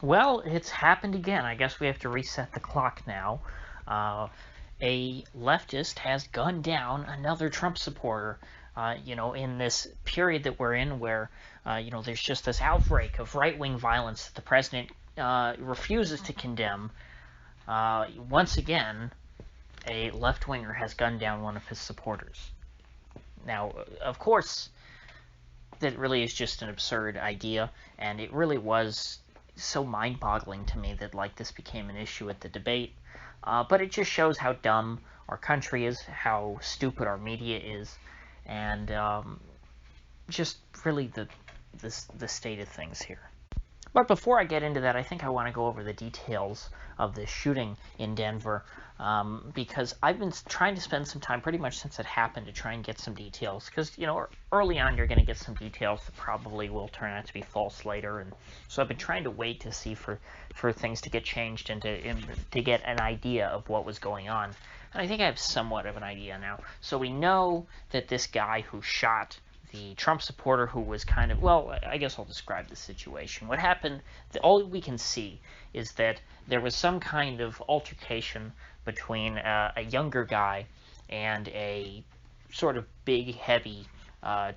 Well, it's happened again. I guess we have to reset the clock now. A leftist has gunned down another Trump supporter. In this period that we're in, where there's just this outbreak of right-wing violence that the president refuses to condemn. Once again, a left-winger has gunned down one of his supporters. Now, of course, that really is just an absurd idea, and it really was so mind-boggling to me that this became an issue at the debate. But it just shows how dumb our country is, how stupid our media is, and just really the state of things here. But before I get into that, I think I want to go over the details of this shooting in Denver, because I've been trying to spend some time, pretty much since it happened, to try and get some details. Because, early on you're going to get some details that probably will turn out to be false later, and so I've been trying to wait to see for things to get changed and to get an idea of what was going on. And I think I have somewhat of an idea now. So we know that this guy who shot the Trump supporter, who was kind of, well, I guess I'll describe the situation. What happened, all we can see is that there was some kind of altercation between a younger guy and a sort of big, heavy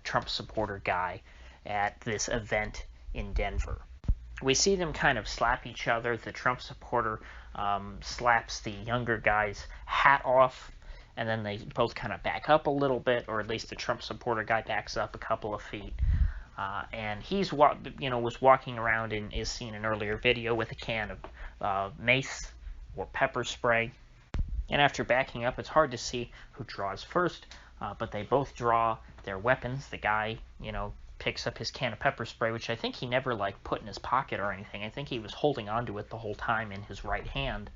Trump supporter guy at this event in Denver. We see them kind of slap each other. The Trump supporter slaps the younger guy's hat off, and then they both kind of back up a little bit, or at least the Trump supporter guy backs up a couple of feet. And he's was walking around and is seen in an earlier video with a can of mace or pepper spray. And after backing up, it's hard to see who draws first, but they both draw their weapons. The guy, picks up his can of pepper spray, which I think he never put in his pocket or anything. I think he was holding onto it the whole time in his right hand.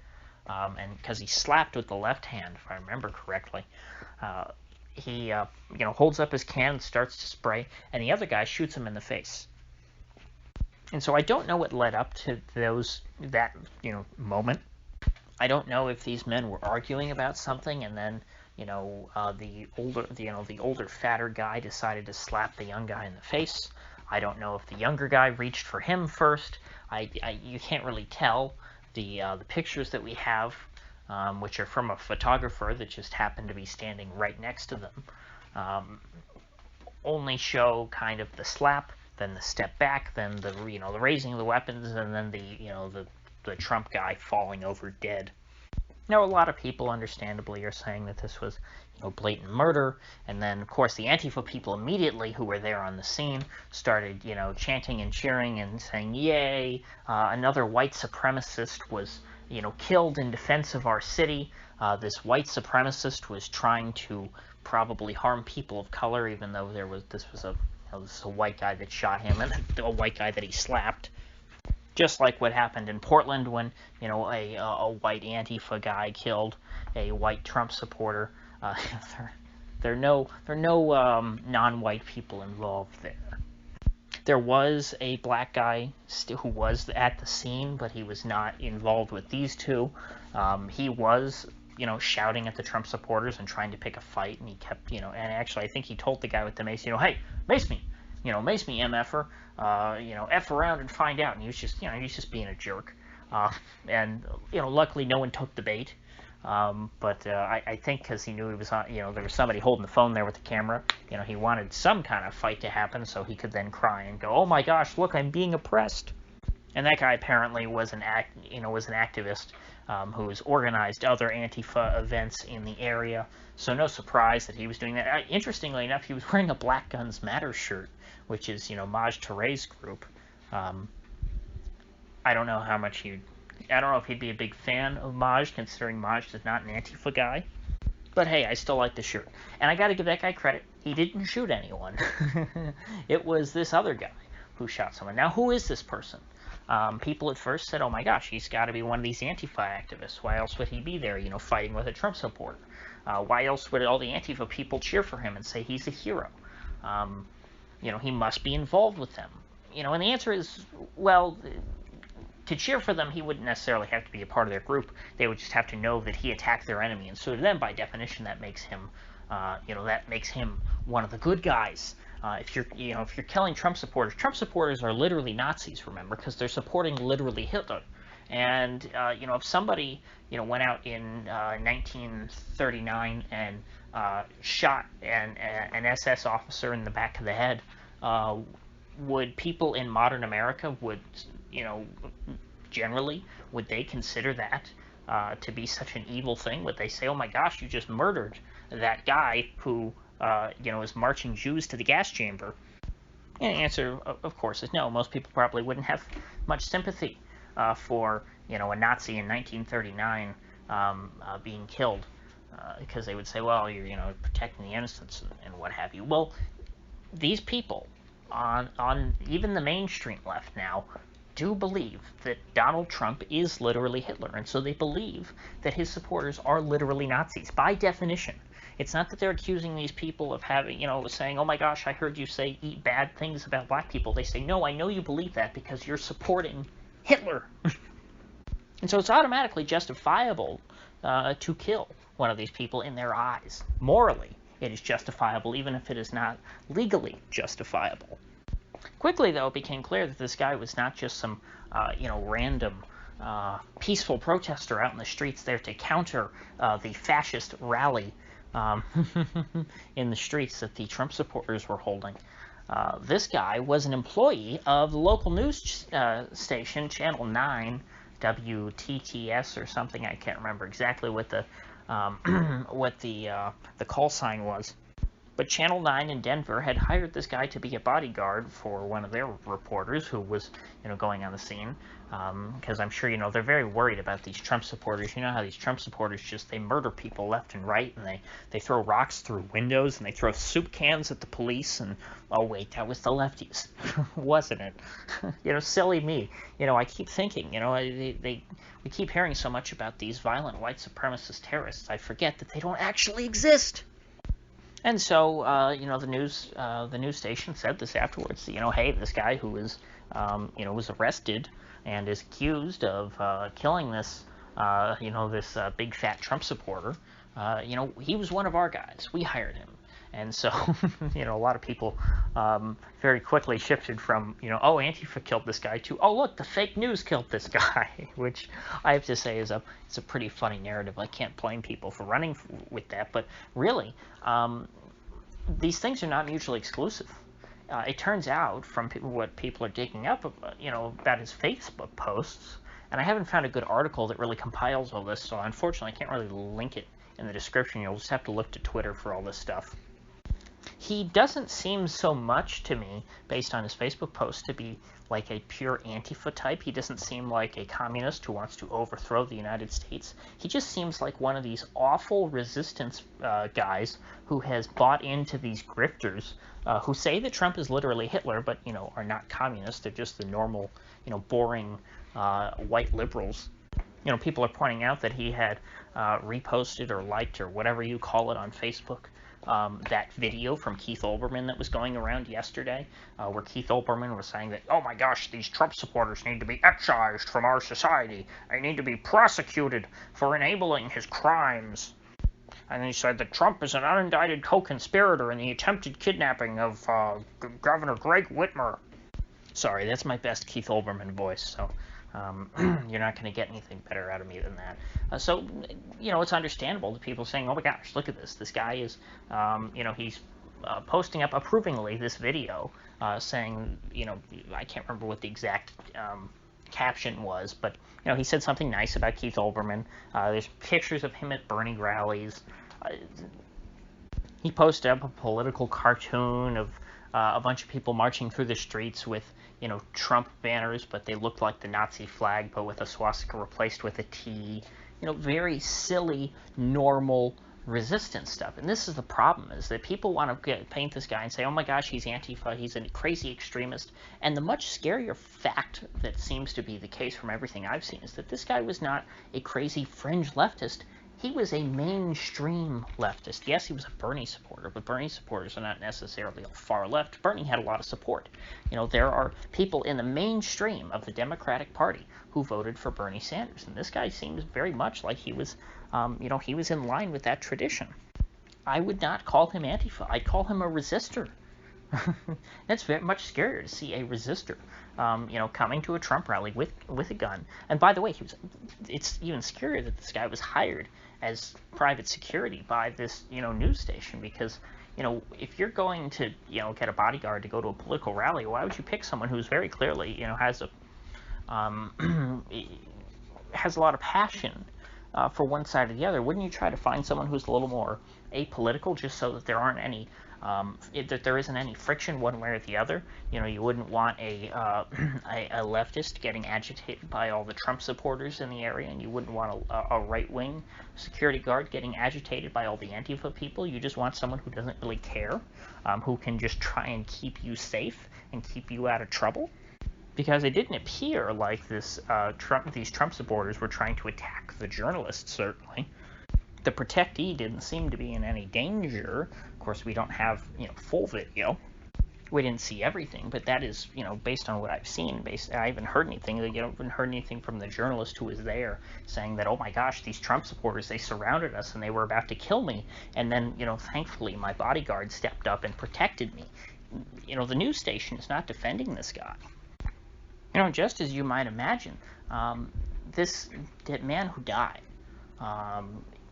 And because he slapped with the left hand, if I remember correctly, he holds up his can and starts to spray, and the other guy shoots him in the face. And so I don't know what led up to that moment. I don't know if these men were arguing about something, and then the older fatter guy decided to slap the young guy in the face. I don't know if the younger guy reached for him first. You can't really tell. The pictures that we have, which are from a photographer that just happened to be standing right next to them, only show kind of the slap, then the step back, then the raising of the weapons, and then the Trump guy falling over dead. Now, a lot of people, understandably, are saying that this was blatant murder, and then, of course, the Antifa people immediately, who were there on the scene, started, chanting and cheering and saying, yay, another white supremacist was, killed in defense of our city. This white supremacist was trying to probably harm people of color, even though this was a white guy that shot him, and a white guy that he slapped. Just like what happened in Portland when, a white Antifa guy killed a white Trump supporter. There are no non-white people involved there. There was a black guy who was at the scene, but he was not involved with these two. He was, shouting at the Trump supporters and trying to pick a fight, and he kept, and actually I think he told the guy with the mace, hey, mace me. Mace me, MFer, F around and find out. And he was just being a jerk. And luckily no one took the bait. But I think because he knew he was on, there was somebody holding the phone there with the camera, he wanted some kind of fight to happen so he could then cry and go, oh my gosh, look, I'm being oppressed. And that guy apparently was an activist who's organized other Antifa events in the area. So no surprise that he was doing that. Interestingly enough, he was wearing a Black Guns Matter shirt, which is, Maj Touré's group. I don't know how much I don't know if he'd be a big fan of Maj, considering Maj is not an Antifa guy. But hey, I still like the shirt. And I gotta give that guy credit. He didn't shoot anyone. It was this other guy who shot someone. Now, who is this person? People at first said, oh my gosh, he's got to be one of these Antifa activists. Why else would he be there, fighting with a Trump supporter? Why else would all the Antifa people cheer for him and say he's a hero? He must be involved with them. And the answer is, well, to cheer for them, he wouldn't necessarily have to be a part of their group. They would just have to know that he attacked their enemy. And so to them, by definition, that makes him, one of the good guys. If you're killing Trump supporters are literally Nazis, remember, because they're supporting literally Hitler. And if somebody went out in 1939 and shot an SS officer in the back of the head, would people in modern America generally would they consider that to be such an evil thing? Would they say, "Oh my gosh, you just murdered that guy who is marching Jews to the gas chamber"? And the answer, of course, is no. Most people probably wouldn't have much sympathy for a Nazi in 1939 being killed, because they would say, well, you're protecting the innocents and what have you. Well, these people on even the mainstream left now do believe that Donald Trump is literally Hitler, and so they believe that his supporters are literally Nazis by definition. It's not that they're accusing these people of saying, oh my gosh, I heard you say eat bad things about black people. They say, no, I know you believe that because you're supporting Hitler. And so it's automatically justifiable to kill one of these people in their eyes. Morally, it is justifiable, even if it is not legally justifiable. Quickly, though, it became clear that this guy was not just some, random peaceful protester out in the streets there to counter the fascist rally in the streets that the Trump supporters were holding. This guy was an employee of the local news station, Channel 9, WTTS or something. I can't remember exactly what the call sign was. But Channel 9 in Denver had hired this guy to be a bodyguard for one of their reporters who was, going on the scene. Because I'm sure, they're very worried about these Trump supporters. You know how these Trump supporters they murder people left and right, and they throw rocks through windows, and they throw soup cans at the police, and, oh wait, that was the lefties, wasn't it? Silly me. I keep thinking, we keep hearing so much about these violent white supremacist terrorists, I forget that they don't actually exist. And so, the news station said this afterwards. Hey, this guy who was, was arrested and is accused of killing this, this big fat Trump supporter. He was one of our guys. We hired him. And so, a lot of people very quickly shifted from, oh, Antifa killed this guy, to, oh, look, the fake news killed this guy, which I have to say is a pretty funny narrative. I can't blame people for running with that, but really, these things are not mutually exclusive. It turns out, from what people are digging up, about his Facebook posts, and I haven't found a good article that really compiles all this, so unfortunately I can't really link it in the description. You'll just have to look to Twitter for all this stuff. He doesn't seem so much to me, based on his Facebook post, to be like a pure Antifa type. He doesn't seem like a communist who wants to overthrow the United States. He just seems like one of these awful resistance guys who has bought into these grifters who say that Trump is literally Hitler, but, are not communists. They're just the normal, boring white liberals. People are pointing out that he had reposted or liked or whatever you call it on Facebook that video from Keith Olbermann that was going around yesterday, where Keith Olbermann was saying that, oh my gosh, these Trump supporters need to be excised from our society. They need to be prosecuted for enabling his crimes. And he said that Trump is an unindicted co-conspirator in the attempted kidnapping of Governor Greg Whitmer. Sorry, that's my best Keith Olbermann voice, so you're not going to get anything better out of me than that. So, it's understandable that people saying, oh my gosh, look at this. This guy is, he's posting up approvingly this video saying, I can't remember what the exact caption was, but, he said something nice about Keith Olbermann. There's pictures of him at Bernie rallies. He posted up a political cartoon of a bunch of people marching through the streets with, Trump banners, but they looked like the Nazi flag, but with a swastika replaced with a T. Very silly, normal resistance stuff. And this is the problem, is that people want to paint this guy and say, oh my gosh, he's Antifa, he's a crazy extremist. And the much scarier fact that seems to be the case from everything I've seen is that this guy was not a crazy fringe leftist. He was a mainstream leftist. Yes, he was a Bernie supporter, but Bernie supporters are not necessarily far left. Bernie had a lot of support. There are people in the mainstream of the Democratic Party who voted for Bernie Sanders, and this guy seems very much like he was, he was in line with that tradition. I would not call him Antifa. I'd call him a resistor. It's very much scarier to see a resistor, coming to a Trump rally with a gun. And by the way, it's even scarier that this guy was hired as private security by this, news station, because, if you're going to, get a bodyguard to go to a political rally, why would you pick someone who's very clearly, has a lot of passion for one side or the other? Wouldn't you try to find someone who's a little more apolitical, just so that there aren't any that there isn't any friction one way or the other? You wouldn't want a leftist getting agitated by all the Trump supporters in the area, and you wouldn't want a right-wing security guard getting agitated by all the antifa people. You just want someone who doesn't really care, who can just try and keep you safe and keep you out of trouble. Because it didn't appear like these Trump supporters were trying to attack the journalists, certainly. The protectee didn't seem to be in any danger. Of course, we don't have, full video. We didn't see everything, but that is, based on what I've seen. I haven't heard anything. I haven't heard anything from the journalist who was there saying that, oh my gosh, these Trump supporters, they surrounded us and they were about to kill me. And then, thankfully, my bodyguard stepped up and protected me. The news station is not defending this guy. Just as you might imagine, that man who died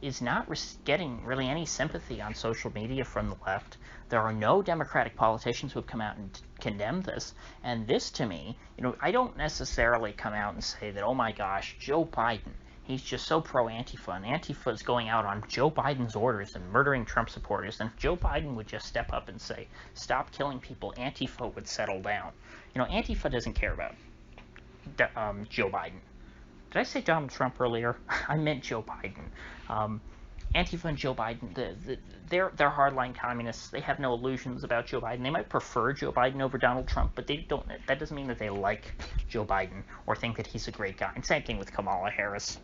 is not getting really any sympathy on social media from the left. There are no Democratic politicians who have come out and condemned this. And this, to me, I don't necessarily come out and say that, oh my gosh, Joe Biden, he's just so pro-Antifa, and Antifa is going out on Joe Biden's orders and murdering Trump supporters. And if Joe Biden would just step up and say, stop killing people, Antifa would settle down. Antifa doesn't care about Joe Biden. Did I say Donald Trump earlier? I meant Joe Biden. Antifa and Joe Biden, they're hardline communists. They have no illusions about Joe Biden. They might prefer Joe Biden over Donald Trump, but they don't. That doesn't mean that they like Joe Biden or think that he's a great guy. And same thing with Kamala Harris.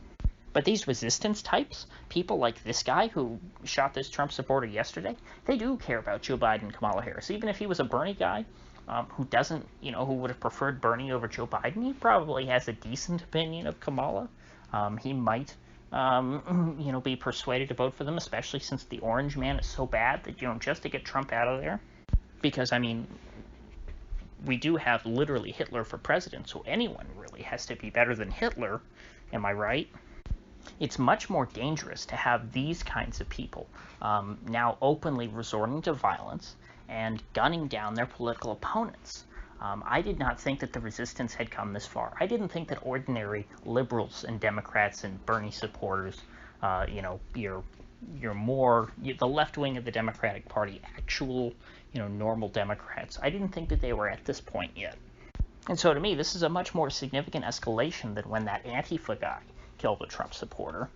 But these resistance types, people like this guy who shot this Trump supporter yesterday, they do care about Joe Biden and Kamala Harris. Even if he was a Bernie guy, who doesn't, who would have preferred Bernie over Joe Biden, he probably has a decent opinion of Kamala. He might, be persuaded to vote for them, especially since the orange man is so bad that, just to get Trump out of there. Because, we do have literally Hitler for president, so anyone really has to be better than Hitler. Am I right? It's much more dangerous to have these kinds of people now openly resorting to violence and gunning down their political opponents. I did not think that the resistance had come this far. I didn't think that ordinary liberals and Democrats and Bernie supporters, the left wing of the Democratic Party, actual, normal Democrats, I didn't think that they were at this point yet. And so to me, this is a much more significant escalation than when that Antifa guy killed a Trump supporter,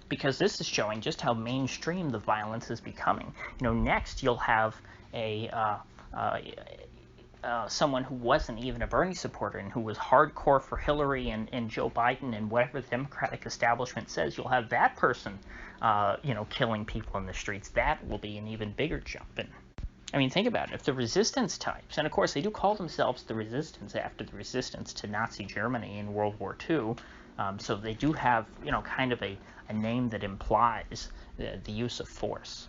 because this is showing just how mainstream the violence is becoming. Next you'll have someone who wasn't even a Bernie supporter and who was hardcore for Hillary and Joe Biden and whatever the Democratic establishment says. You'll have that person, killing people in the streets. That will be an even bigger jump. And think about it. If the resistance types, and of course they do call themselves the resistance after the resistance to Nazi Germany in World War II, so they do have, kind of a name that implies the use of force.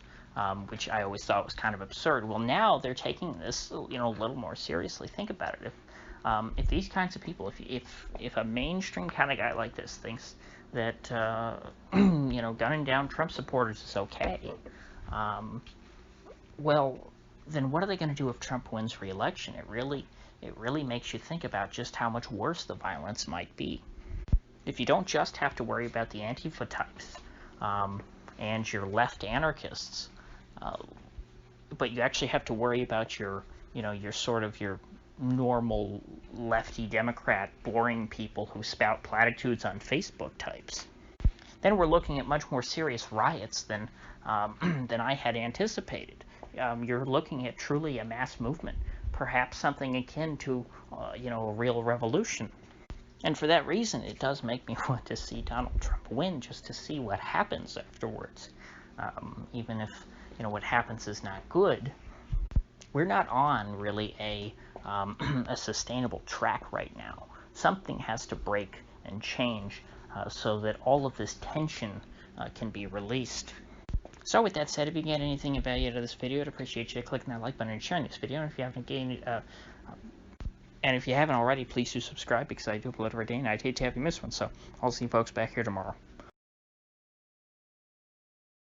Which I always thought was kind of absurd. Well, now they're taking this, a little more seriously. Think about it. If these kinds of people, if a mainstream kind of guy like this thinks that, gunning down Trump supporters is okay, well, then what are they going to do if Trump wins re-election? It really makes you think about just how much worse the violence might be. If you don't just have to worry about the Antifa types and your left anarchists, but you actually have to worry about your normal lefty Democrat boring people who spout platitudes on Facebook types, then we're looking at much more serious riots than I had anticipated. You're looking at truly a mass movement, perhaps something akin to a real revolution. And for that reason, it does make me want to see Donald Trump win, just to see what happens afterwards. Even if what happens is not good, we're not on really a sustainable track right now. Something has to break and change so that all of this tension can be released. So with that said, if you get anything of value out of this video, I'd appreciate you clicking that like button and sharing this video. And if you haven't already, please do subscribe, because I do upload every day, and I'd hate to have you miss one. So I'll see you folks back here tomorrow.